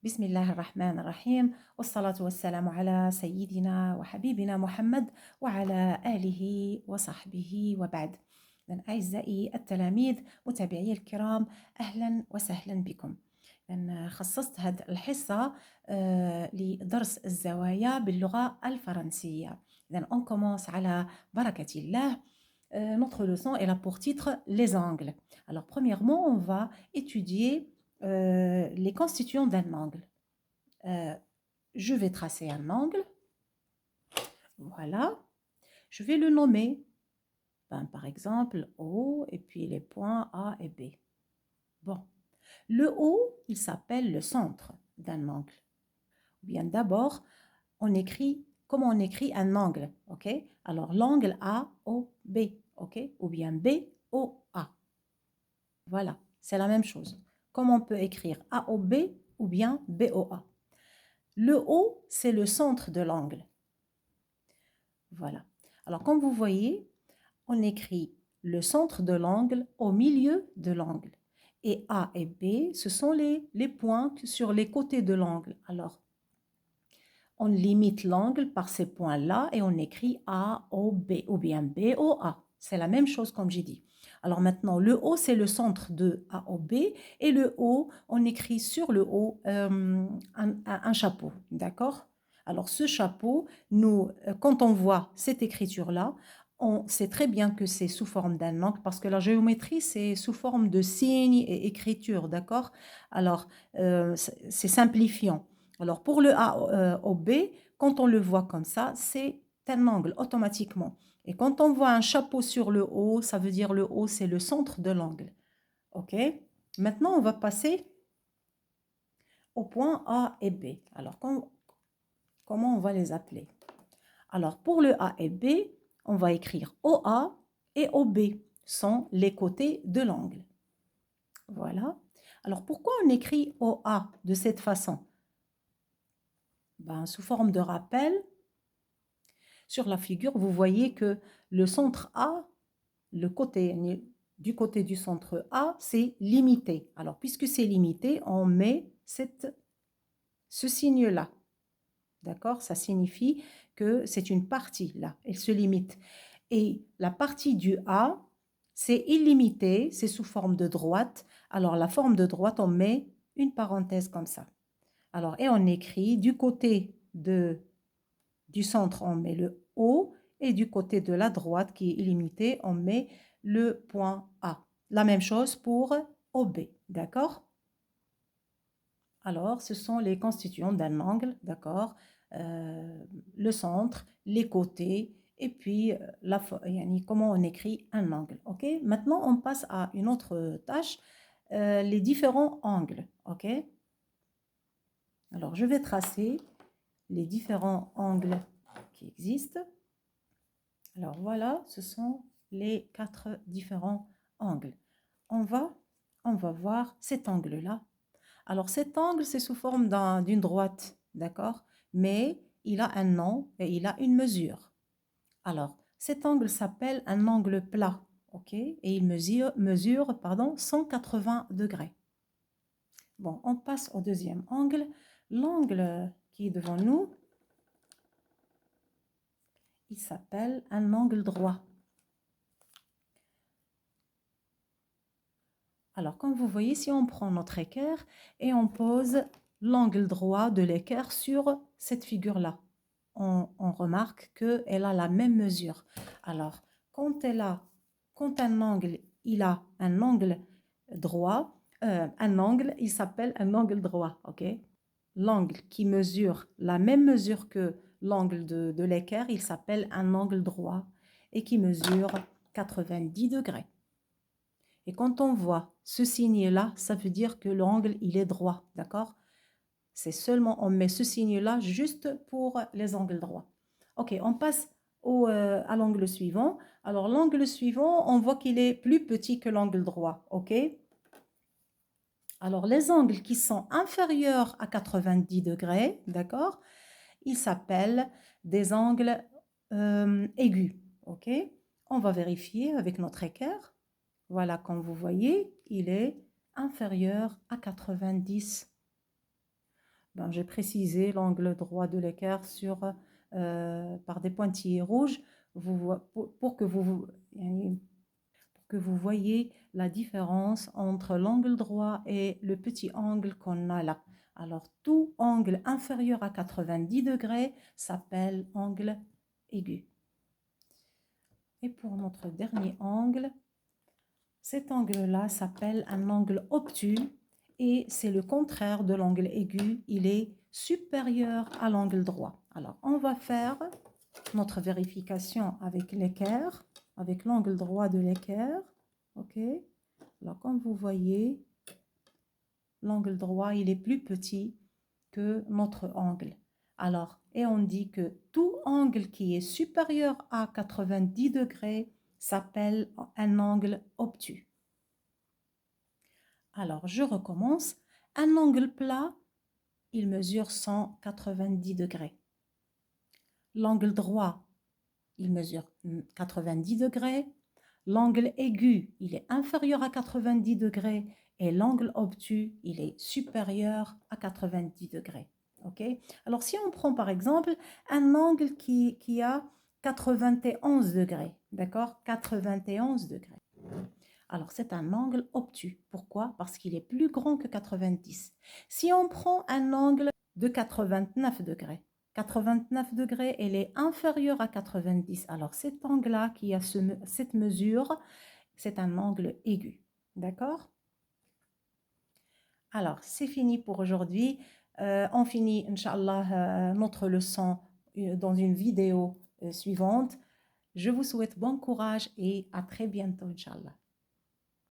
بسم الله الرحمن الرحيم والصلاة والسلام على سيدنا وحبيبنا محمد وعلى آله وصحبه وبعد. إذن أعزائي التلاميذ متابعي الكرام، أهلا وسهلا بكم. إذن خصصت هذه الحصة لدرس الزوايا باللغة الفرنسية. إذن on commence على بركة الله. Notre leçon est là pour titre les angles. Alors premièrement, on va étudier les constituants d'un angle. Je vais tracer un angle. Voilà. Je vais le nommer. Par exemple, O et puis les points A et B. Bon. Le O, il s'appelle le centre d'un angle. Bien d'abord, comment on écrit un angle, ok? Alors, l'angle AOB, ok? Ou bien BOA. Voilà, c'est la même chose. Comment on peut écrire AOB ou bien BOA? Le O, c'est le centre de l'angle. Voilà. Alors, comme vous voyez, on écrit le centre de l'angle au milieu de l'angle. Et A et B, ce sont les points sur les côtés de l'angle. Alors, on limite l'angle par ces points-là et on écrit AOB ou bien BOA. C'est la même chose comme j'ai dit. Alors maintenant, le O, c'est le centre de AOB et le O, on écrit sur le O un chapeau, d'accord? Alors ce chapeau, quand on voit cette écriture-là, on sait très bien que c'est sous forme d'un angle parce que la géométrie, c'est sous forme de signes et écriture, d'accord? Alors, c'est simplifiant. Alors pour le A au B, quand on le voit comme ça, c'est un angle automatiquement. Et quand on voit un chapeau sur le haut, ça veut dire le haut, c'est le centre de l'angle. OK? Maintenant, on va passer aux points A et B. Alors, comment on va les appeler? Alors, pour le A et B, on va écrire OA et OB sont les côtés de l'angle. Voilà. Alors, pourquoi on écrit OA de cette façon? Sous forme de rappel, sur la figure, vous voyez que le centre A, du côté du centre A, c'est limité. Alors, puisque c'est limité, on met ce signe-là. D'accord? Ça signifie que c'est une partie là, elle se limite. Et la partie du A, c'est illimité, c'est sous forme de droite. Alors, la forme de droite, on met une parenthèse comme ça. Alors, et on écrit du côté du centre, on met le O, et du côté de la droite, qui est illimité, on met le point A. La même chose pour OB, d'accord? Alors, ce sont les constituants d'un angle, d'accord? Le centre, les côtés, et puis comment on écrit un angle, ok? Maintenant, on passe à une autre tâche, les différents angles, ok? Alors, je vais tracer les différents angles qui existent. Alors voilà, ce sont les 4 différents angles. On va voir cet angle-là. Alors cet angle, c'est sous forme d'une droite, d'accord? Mais il a un nom et il a une mesure. Alors, cet angle s'appelle un angle plat, ok? Et il mesure 180 degrés. Bon, on passe au deuxième angle. L'angle qui est devant nous, il s'appelle un angle droit. Alors, comme vous voyez, si on prend notre équerre et on pose l'angle droit de l'équerre sur cette figure-là, on remarque qu'elle a la même mesure. Alors, quand un angle, il a un angle droit, il s'appelle un angle droit, ok? L'angle qui mesure la même mesure que l'angle de l'équerre, il s'appelle un angle droit et qui mesure 90 degrés. Et quand on voit ce signe-là, ça veut dire que l'angle, il est droit, d'accord? C'est seulement, on met ce signe-là juste pour les angles droits. Ok, on passe à l'angle suivant. Alors, l'angle suivant, on voit qu'il est plus petit que l'angle droit, ok? Alors, les angles qui sont inférieurs à 90 degrés, d'accord? Ils s'appellent des angles aigus, ok? On va vérifier avec notre équerre. Voilà, comme vous voyez, il est inférieur à 90 Ben, j'ai précisé l'angle droit de l'équerre par des pointillés rouges pour que pour que vous voyez la différence entre l'angle droit et le petit angle qu'on a là. Alors, tout angle inférieur à 90 degrés s'appelle angle aigu. Et pour notre dernier angle, cet angle-là s'appelle un angle obtus et c'est le contraire de l'angle aigu. Il est supérieur à l'angle droit. Alors, on va faire notre vérification avec l'équerre, avec l'angle droit de l'équerre. OK? Alors, comme vous voyez, l'angle droit, il est plus petit que notre angle. Alors, et on dit que tout angle qui est supérieur à 90 degrés s'appelle un angle obtus. Alors, je recommence. Un angle plat, il mesure 190 degrés. L'angle droit, il mesure 90 degrés. L'angle aigu, il est inférieur à 90 degrés et l'angle obtus, il est supérieur à 90 degrés. OK? Alors, si on prend par exemple un angle qui a 91 degrés, d'accord? 91 degrés. Alors, c'est un angle obtus. Pourquoi? Parce qu'il est plus grand que 90. Si on prend un angle de 89 degrés, 89 degrés, elle est inférieure à 90. Alors, cet angle-là qui a cette mesure, c'est un angle aigu. D'accord? Alors, c'est fini pour aujourd'hui. On finit, Inch'Allah, notre leçon dans une vidéo suivante. Je vous souhaite bon courage et à très bientôt, Inch'Allah.